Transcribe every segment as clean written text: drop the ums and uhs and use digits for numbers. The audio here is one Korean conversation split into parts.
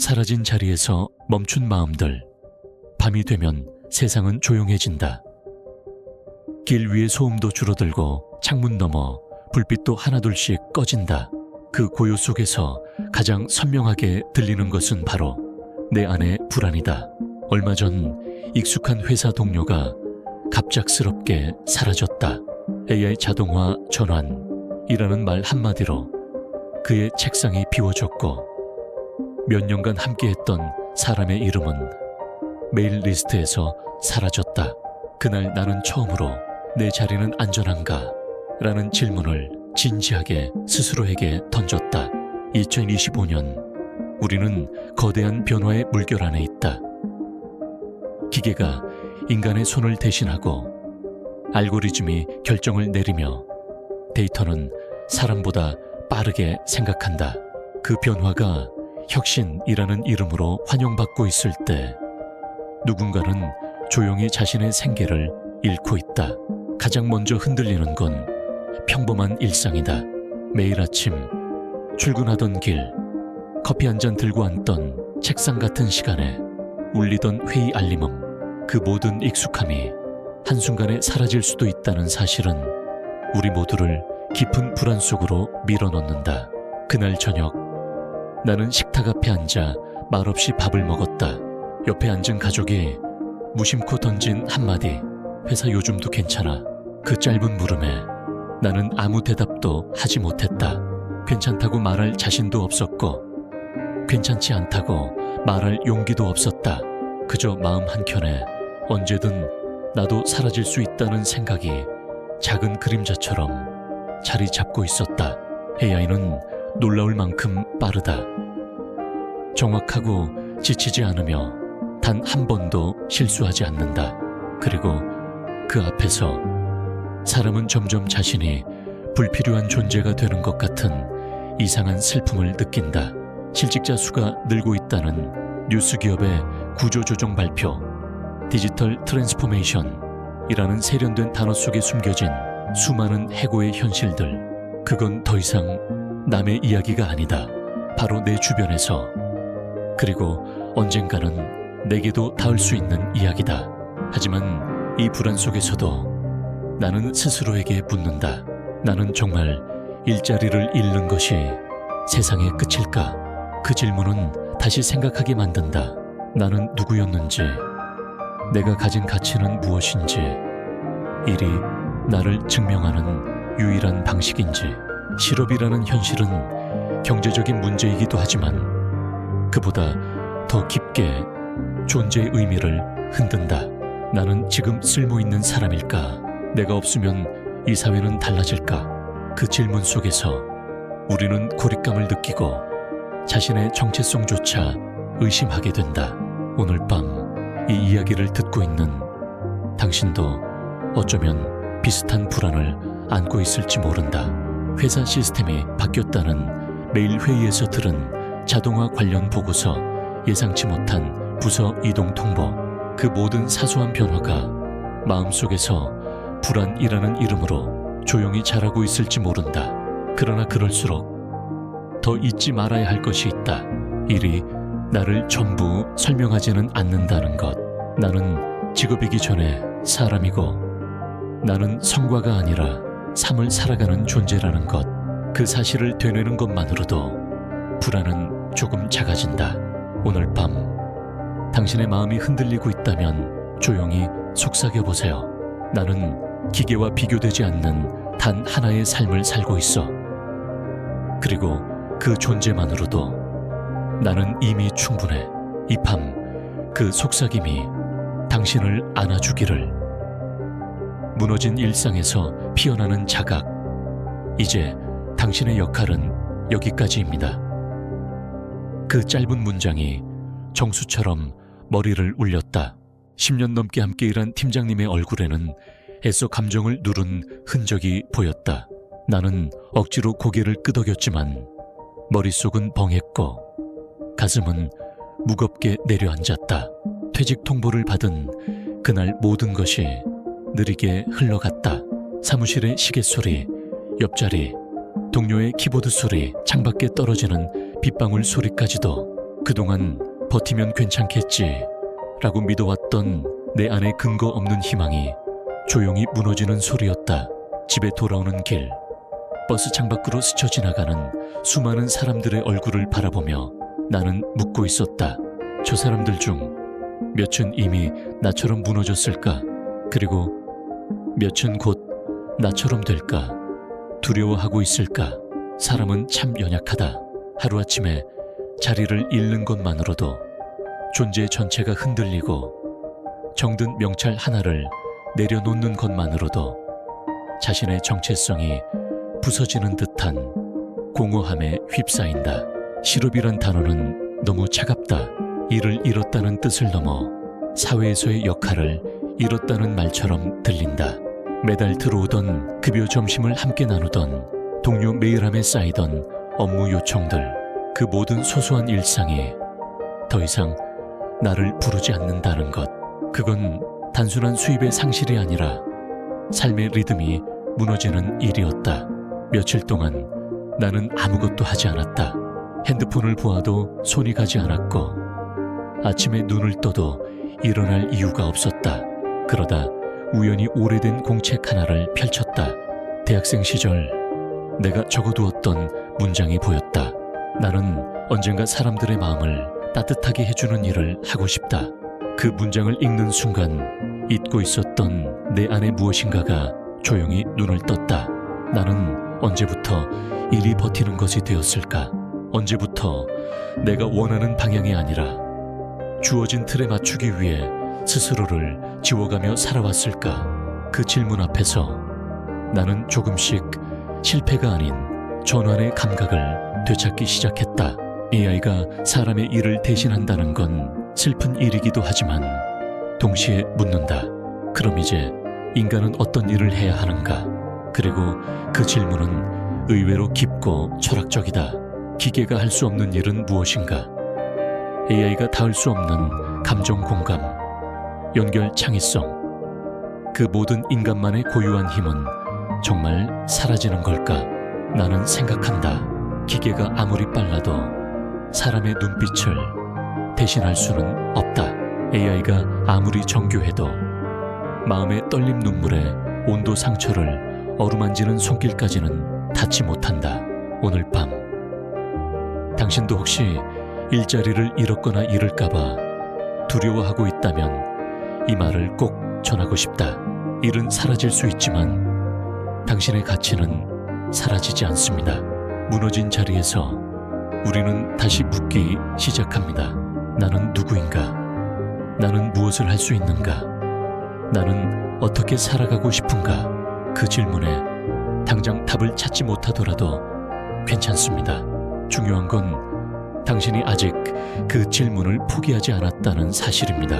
사라진 자리에서 멈춘 마음들. 밤이 되면 세상은 조용해진다. 길 위의 소음도 줄어들고 창문 너머 불빛도 하나둘씩 꺼진다. 그 고요 속에서 가장 선명하게 들리는 것은 바로 내 안의 불안이다. 얼마 전 익숙한 회사 동료가 갑작스럽게 사라졌다. AI 자동화 전환이라는 말 한마디로 그의 책상이 비워졌고, 몇 년간 함께했던 사람의 이름은 메일 리스트에서 사라졌다. 그날 나는 처음으로 내 자리는 안전한가? 라는 질문을 진지하게 스스로에게 던졌다. 2025년 우리는 거대한 변화의 물결 안에 있다. 기계가 인간의 손을 대신하고 알고리즘이 결정을 내리며 데이터는 사람보다 빠르게 생각한다. 그 변화가 혁신이라는 이름으로 환영받고 있을 때 누군가는 조용히 자신의 생계를 잃고 있다. 가장 먼저 흔들리는 건 평범한 일상이다. 매일 아침 출근하던 길, 커피 한 잔 들고 앉던 책상 같은 시간에 울리던 회의 알림음, 그 모든 익숙함이 한순간에 사라질 수도 있다는 사실은 우리 모두를 깊은 불안 속으로 밀어넣는다. 그날 저녁 나는 식탁 앞에 앉아 말없이 밥을 먹었다. 옆에 앉은 가족이 무심코 던진 한마디, 회사 요즘도 괜찮아. 그 짧은 물음에 나는 아무 대답도 하지 못했다. 괜찮다고 말할 자신도 없었고 괜찮지 않다고 말할 용기도 없었다. 그저 마음 한켠에 언제든 나도 사라질 수 있다는 생각이 작은 그림자처럼 자리 잡고 있었다. AI는 놀라울 만큼 빠르다. 정확하고 지치지 않으며 단 한 번도 실수하지 않는다. 그리고 그 앞에서 사람은 점점 자신이 불필요한 존재가 되는 것 같은 이상한 슬픔을 느낀다. 실직자 수가 늘고 있다는 뉴스 기업의 구조조정 발표, 디지털 트랜스포메이션이라는 세련된 단어 속에 숨겨진 수많은 해고의 현실들. 그건 더 이상 남의 이야기가 아니다. 바로 내 주변에서, 그리고 언젠가는 내게도 닿을 수 있는 이야기다. 하지만 이 불안 속에서도 나는 스스로에게 묻는다. 나는 정말 일자리를 잃는 것이 세상의 끝일까? 그 질문은 다시 생각하게 만든다. 나는 누구였는지, 내가 가진 가치는 무엇인지, 일이 나를 증명하는 유일한 방식인지. 실업이라는 현실은 경제적인 문제이기도 하지만 그보다 더 깊게 존재의 의미를 흔든다. 나는 지금 쓸모있는 사람일까? 내가 없으면 이 사회는 달라질까? 그 질문 속에서 우리는 고립감을 느끼고 자신의 정체성조차 의심하게 된다. 오늘 밤 이 이야기를 듣고 있는 당신도 어쩌면 비슷한 불안을 안고 있을지 모른다. 회사 시스템이 바뀌었다는 매일 회의에서 들은 자동화 관련 보고서, 예상치 못한 부서 이동 통보, 그 모든 사소한 변화가 마음속에서 불안이라는 이름으로 조용히 자라고 있을지 모른다. 그러나 그럴수록 더 잊지 말아야 할 것이 있다. 일이 나를 전부 설명하지는 않는다는 것. 나는 직업이기 전에 사람이고, 나는 성과가 아니라 삶을 살아가는 존재라는 것. 그 사실을 되뇌는 것만으로도 불안은 조금 작아진다. 오늘 밤 당신의 마음이 흔들리고 있다면 조용히 속삭여보세요. 나는 기계와 비교되지 않는 단 하나의 삶을 살고 있어. 그리고 그 존재만으로도 나는 이미 충분해. 이 밤 그 속삭임이 당신을 안아주기를. 무너진 일상에서 피어나는 자각. 이제 당신의 역할은 여기까지입니다. 그 짧은 문장이 정수처럼 머리를 울렸다. 10년 넘게 함께 일한 팀장님의 얼굴에는 애써 감정을 누른 흔적이 보였다. 나는 억지로 고개를 끄덕였지만 머릿속은 벙했고 가슴은 무겁게 내려앉았다. 퇴직 통보를 받은 그날 모든 것이 느리게 흘러갔다. 사무실의 시계 소리, 옆자리, 동료의 키보드 소리, 창밖에 떨어지는 빗방울 소리까지도 그동안 버티면 괜찮겠지 라고 믿어왔던 내 안에 근거 없는 희망이 조용히 무너지는 소리였다. 집에 돌아오는 길, 버스 창밖으로 스쳐 지나가는 수많은 사람들의 얼굴을 바라보며 나는 묻고 있었다. 저 사람들 중 몇은 이미 나처럼 무너졌을까? 그리고 몇은 곧 나처럼 될까? 두려워하고 있을까? 사람은 참 연약하다. 하루아침에 자리를 잃는 것만으로도 존재 전체가 흔들리고 정든 명찰 하나를 내려놓는 것만으로도 자신의 정체성이 부서지는 듯한 공허함에 휩싸인다. 실업이란 단어는 너무 차갑다. 일을 잃었다는 뜻을 넘어 사회에서의 역할을 잃었다는 말처럼 들린다. 매달 들어오던 급여 점심을 함께 나누던 동료 메일함에 쌓이던 업무 요청들, 그 모든 소소한 일상이 더 이상 나를 부르지 않는다는 것. 그건 단순한 수입의 상실이 아니라 삶의 리듬이 무너지는 일이었다. 며칠 동안 나는 아무것도 하지 않았다. 핸드폰을 보아도 손이 가지 않았고 아침에 눈을 떠도 일어날 이유가 없었다. 그러다 우연히 오래된 공책 하나를 펼쳤다. 대학생 시절 내가 적어두었던 문장이 보였다. 나는 언젠가 사람들의 마음을 따뜻하게 해주는 일을 하고 싶다. 그 문장을 읽는 순간 잊고 있었던 내 안에 무엇인가가 조용히 눈을 떴다. 나는 언제부터 일이 버티는 것이 되었을까? 언제부터 내가 원하는 방향이 아니라 주어진 틀에 맞추기 위해 스스로를 지워가며 살아왔을까? 그 질문 앞에서 나는 조금씩 실패가 아닌 전환의 감각을 되찾기 시작했다. AI가 사람의 일을 대신한다는 건 슬픈 일이기도 하지만 동시에 묻는다. 그럼 이제 인간은 어떤 일을 해야 하는가? 그리고 그 질문은 의외로 깊고 철학적이다. 기계가 할 수 없는 일은 무엇인가? AI가 닿을 수 없는 감정 공감, 연결 창의성, 그 모든 인간만의 고유한 힘은 정말 사라지는 걸까? 나는 생각한다. 기계가 아무리 빨라도 사람의 눈빛을 대신할 수는 없다. AI가 아무리 정교해도 마음의 떨림 눈물에 온도 상처를 어루만지는 손길까지는 닿지 못한다. 오늘 밤 당신도 혹시 일자리를 잃었거나 잃을까봐 두려워하고 있다면 이 말을 꼭 전하고 싶다. 일은 사라질 수 있지만 당신의 가치는 사라지지 않습니다. 무너진 자리에서 우리는 다시 묻기 시작합니다. 나는 누구인가? 나는 무엇을 할 수 있는가? 나는 어떻게 살아가고 싶은가? 그 질문에 당장 답을 찾지 못하더라도 괜찮습니다. 중요한 건 당신이 아직 그 질문을 포기하지 않았다는 사실입니다.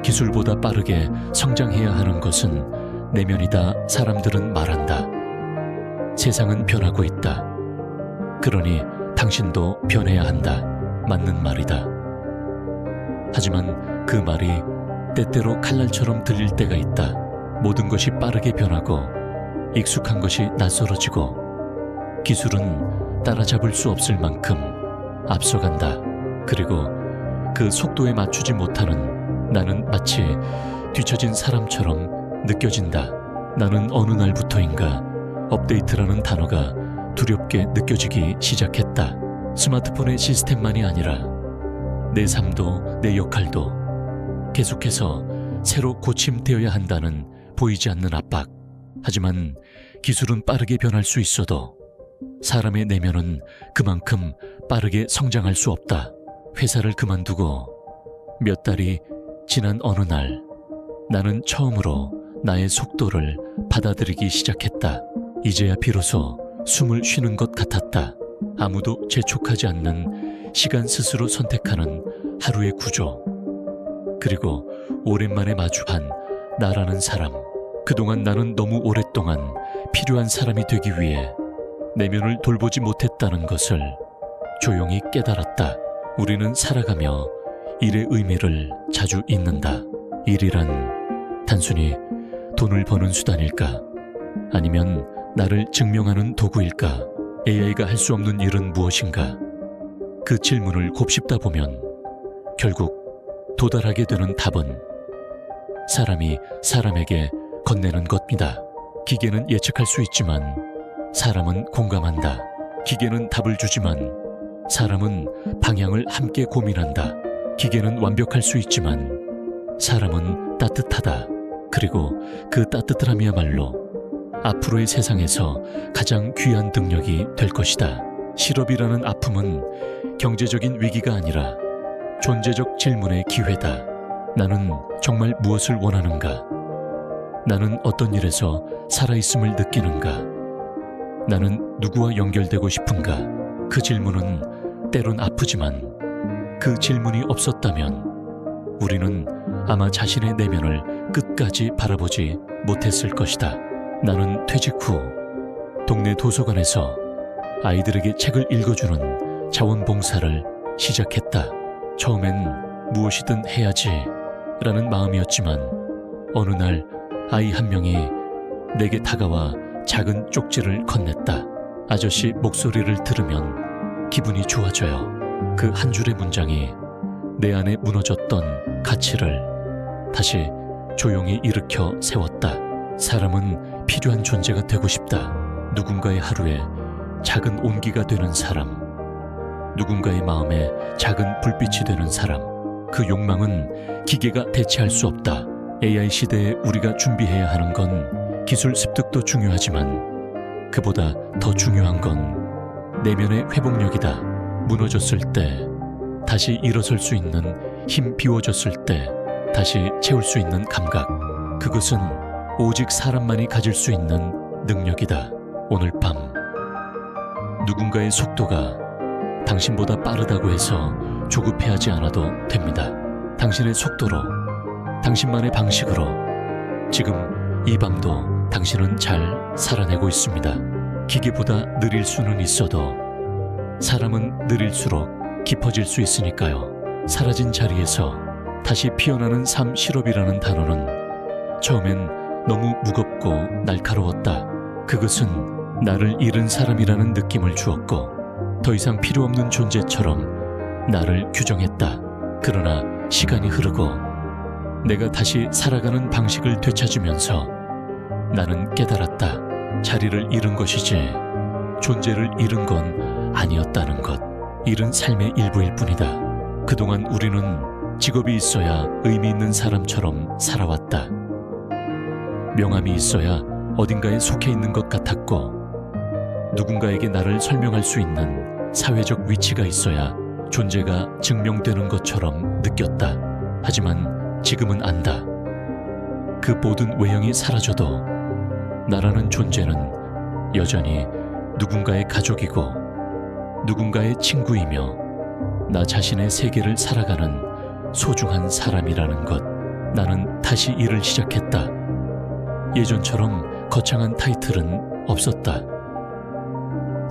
기술보다 빠르게 성장해야 하는 것은 내면이다. 사람들은 말한다. 세상은 변하고 있다. 그러니 당신도 변해야 한다. 맞는 말이다. 하지만 그 말이 때때로 칼날처럼 들릴 때가 있다. 모든 것이 빠르게 변하고 익숙한 것이 낯설어지고 기술은 따라잡을 수 없을 만큼 앞서간다. 그리고 그 속도에 맞추지 못하는 나는 마치 뒤처진 사람처럼 느껴진다. 나는 어느 날부터인가 업데이트라는 단어가 두렵게 느껴지기 시작했다. 스마트폰의 시스템만이 아니라 내 삶도 내 역할도 계속해서 새로 고침되어야 한다는 보이지 않는 압박. 하지만 기술은 빠르게 변할 수 있어도 사람의 내면은 그만큼 빠르게 성장할 수 없다. 회사를 그만두고 몇 달이 지난 어느 날 나는 처음으로 나의 속도를 받아들이기 시작했다. 이제야 비로소 숨을 쉬는 것 같았다. 아무도 재촉하지 않는 시간 스스로 선택하는 하루의 구조. 그리고 오랜만에 마주한 나라는 사람. 그동안 나는 너무 오랫동안 필요한 사람이 되기 위해 내면을 돌보지 못했다는 것을 조용히 깨달았다. 우리는 살아가며 일의 의미를 자주 잊는다. 일이란 단순히 돈을 버는 수단일까? 아니면 나를 증명하는 도구일까? AI가 할 수 없는 일은 무엇인가? 그 질문을 곱씹다 보면 결국 도달하게 되는 답은 사람이 사람에게 건네는 겁니다. 기계는 예측할 수 있지만 사람은 공감한다. 기계는 답을 주지만 사람은 방향을 함께 고민한다. 기계는 완벽할 수 있지만 사람은 따뜻하다. 그리고 그 따뜻함이야말로 앞으로의 세상에서 가장 귀한 능력이 될 것이다. 실업이라는 아픔은 경제적인 위기가 아니라 존재적 질문의 기회다. 나는 정말 무엇을 원하는가? 나는 어떤 일에서 살아있음을 느끼는가? 나는 누구와 연결되고 싶은가? 그 질문은 때론 아프지만 그 질문이 없었다면 우리는 아마 자신의 내면을 끝까지 바라보지 못했을 것이다. 나는 퇴직 후 동네 도서관에서 아이들에게 책을 읽어주는 자원봉사를 시작했다. 처음엔 무엇이든 해야지 라는 마음이었지만 어느 날 아이 한 명이 내게 다가와 작은 쪽지를 건넸다. 아저씨 목소리를 들으면 기분이 좋아져요. 그 한 줄의 문장이 내 안에 무너졌던 가치를 다시 조용히 일으켜 세웠다. 사람은 필요한 존재가 되고 싶다. 누군가의 하루에 작은 온기가 되는 사람, 누군가의 마음에 작은 불빛이 되는 사람. 그 욕망은 기계가 대체할 수 없다. AI 시대에 우리가 준비해야 하는 건 기술 습득도 중요하지만 그보다 더 중요한 건 내면의 회복력이다. 무너졌을 때 다시 일어설 수 있는 힘, 비워졌을 때 다시 채울 수 있는 감각. 그것은 오직 사람만이 가질 수 있는 능력이다. 오늘 밤 누군가의 속도가 당신보다 빠르다고 해서 조급해하지 않아도 됩니다. 당신의 속도로, 당신만의 방식으로 지금 이 밤도 당신은 잘 살아내고 있습니다. 기계보다 느릴 수는 있어도 사람은 느릴수록 깊어질 수 있으니까요. 사라진 자리에서 다시 피어나는 삶. 실업이라는 단어는 처음엔 너무 무겁고 날카로웠다. 그것은 나를 잃은 사람이라는 느낌을 주었고 더 이상 필요 없는 존재처럼 나를 규정했다. 그러나 시간이 흐르고 내가 다시 살아가는 방식을 되찾으면서 나는 깨달았다. 자리를 잃은 것이지 존재를 잃은 건 아니었다는 것. 잃은 삶의 일부일 뿐이다. 그동안 우리는 직업이 있어야 의미 있는 사람처럼 살아왔다. 명함이 있어야 어딘가에 속해 있는 것 같았고 누군가에게 나를 설명할 수 있는 사회적 위치가 있어야 존재가 증명되는 것처럼 느꼈다. 하지만 지금은 안다. 그 모든 외형이 사라져도 나라는 존재는 여전히 누군가의 가족이고 누군가의 친구이며 나 자신의 세계를 살아가는 소중한 사람이라는 것. 나는 다시 일을 시작했다. 예전처럼 거창한 타이틀은 없었다.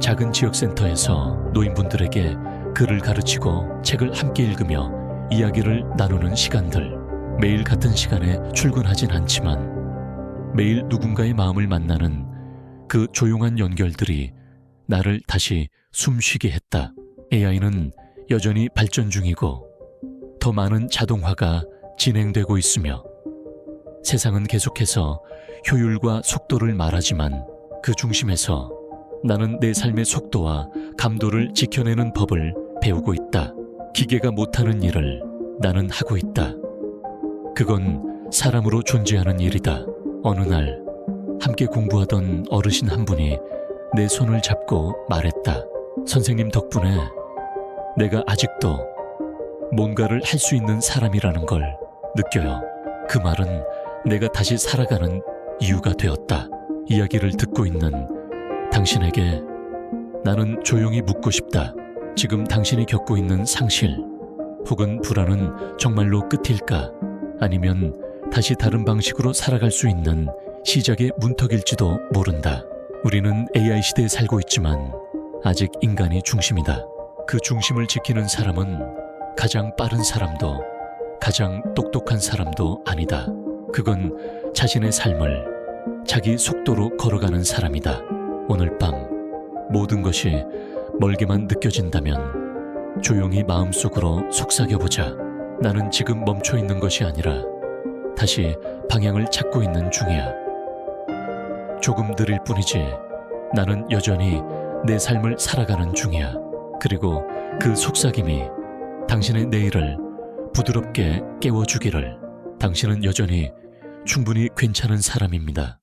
작은 지역센터에서 노인분들에게 글을 가르치고 책을 함께 읽으며 이야기를 나누는 시간들. 매일 같은 시간에 출근하진 않지만 매일 누군가의 마음을 만나는 그 조용한 연결들이 나를 다시 숨쉬게 했다. AI는 여전히 발전 중이고 더 많은 자동화가 진행되고 있으며 세상은 계속해서 효율과 속도를 말하지만 그 중심에서 나는 내 삶의 속도와 감도를 지켜내는 법을 배우고 있다. 기계가 못하는 일을 나는 하고 있다. 그건 사람으로 존재하는 일이다. 어느 날 함께 공부하던 어르신 한 분이 내 손을 잡고 말했다. 선생님 덕분에 내가 아직도 뭔가를 할 수 있는 사람이라는 걸 느껴요. 그 말은 내가 다시 살아가는 이유가 되었다. 이야기를 듣고 있는 당신에게 나는 조용히 묻고 싶다. 지금 당신이 겪고 있는 상실 혹은 불안은 정말로 끝일까? 아니면 다시 다른 방식으로 살아갈 수 있는 시작의 문턱일지도 모른다. 우리는 AI 시대에 살고 있지만 아직 인간이 중심이다. 그 중심을 지키는 사람은 가장 빠른 사람도 가장 똑똑한 사람도 아니다. 그건 자신의 삶을 자기 속도로 걸어가는 사람이다. 오늘 밤 모든 것이 멀게만 느껴진다면 조용히 마음속으로 속삭여보자. 나는 지금 멈춰 있는 것이 아니라 다시 방향을 찾고 있는 중이야. 조금 느릴 뿐이지 나는 여전히 내 삶을 살아가는 중이야. 그리고 그 속삭임이 당신의 내일을 부드럽게 깨워주기를. 당신은 여전히 충분히 괜찮은 사람입니다.